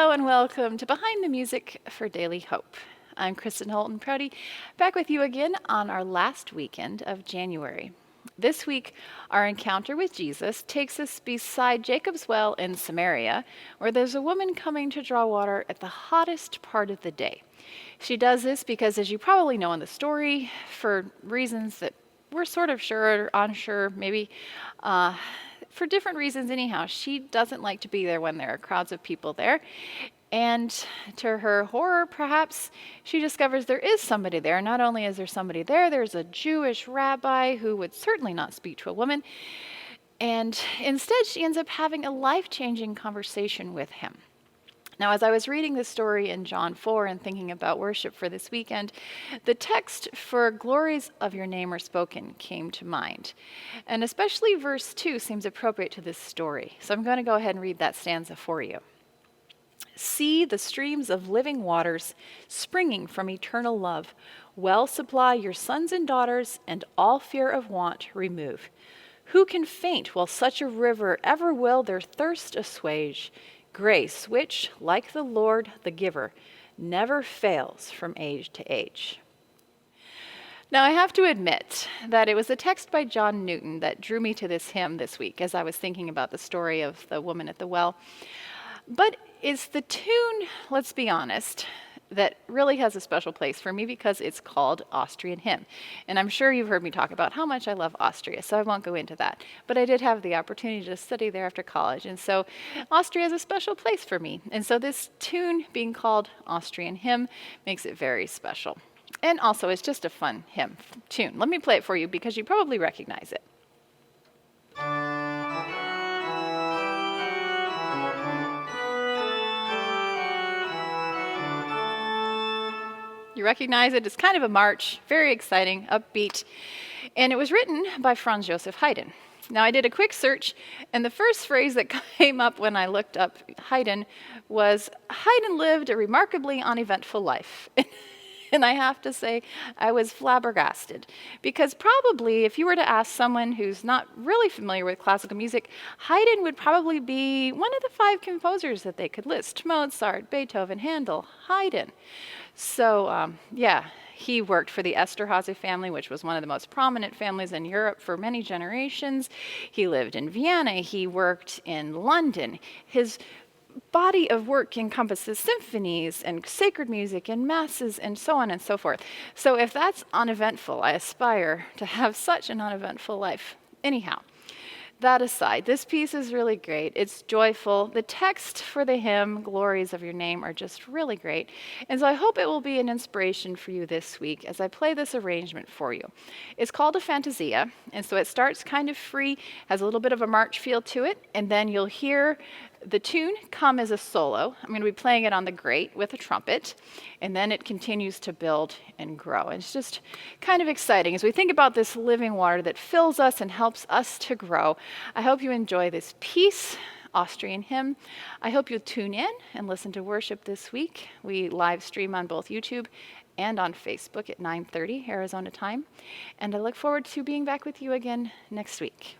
Hello and welcome to Behind the Music for Daily Hope. I'm Kristin, Holton, Prouty, back with you again on our last weekend of January. This week, our encounter with Jesus takes us beside Jacob's well in Samaria, where there's a woman coming to draw water at the hottest part of the day. She does this because, as you probably know in the story, for reasons that we're sort of sure or unsure, maybe for different reasons anyhow, she doesn't like to be there when there are crowds of people there. And to her horror, perhaps, she discovers there is somebody there. Not only is there somebody there, there's a Jewish rabbi who would certainly not speak to a woman. And instead, she ends up having a life-changing conversation with him. Now, as I was reading this story in John 4 and thinking about worship for this weekend, the text for "Glories of your name are spoken" came to mind. And especially verse 2 seems appropriate to this story. So I'm going to go ahead and read that stanza for you. See the streams of living waters springing from eternal love. Well supply your sons and daughters, and all fear of want remove. Who can faint while such a river ever will their thirst assuage? Grace, which, like the Lord the giver, never fails from age to age. Now, I have to admit that it was a text by John Newton that drew me to this hymn this week as I was thinking about the story of the woman at the well. But it's the tune, let's be honest, that really has a special place for me because it's called Austrian Hymn. And I'm sure you've heard me talk about how much I love Austria, so I won't go into that. But I did have the opportunity to study there after college, and so Austria is a special place for me. And so this tune being called Austrian Hymn makes it very special. And also, it's just a fun hymn tune. Let me play it for you because you probably recognize it. You recognize it? It's kind of a march, very exciting, upbeat. And it was written by Franz Joseph Haydn. Now, I did a quick search, and the first phrase that came up when I looked up Haydn was, Haydn lived a remarkably uneventful life. And I have to say, I was flabbergasted. Because probably, if you were to ask someone who's not really familiar with classical music, Haydn would probably be one of the 5 composers that they could list. Mozart, Beethoven, Handel, Haydn. So, he worked for the Esterházy family, which was one of the most prominent families in Europe for many generations. He lived in Vienna. He worked in London. His body of work encompasses symphonies and sacred music and masses and so on and so forth. So if that's uneventful, I aspire to have such an uneventful life. Anyhow, that aside, this piece is really great. It's joyful. The text for the hymn, Glories of Your Name, are just really great. And so I hope it will be an inspiration for you this week as I play this arrangement for you. It's called a Fantasia, and so it starts kind of free, has a little bit of a march feel to it, and then you'll hear the tune come as a solo. I'm going to be playing it on the grate with a trumpet, and then it continues to build and grow. And it's just kind of exciting as we think about this living water that fills us and helps us to grow. I hope you enjoy this piece, Austrian Hymn. I hope you'll tune in and listen to worship this week. We live stream on both YouTube and on Facebook at 9:30 Arizona time. And I look forward to being back with you again next week.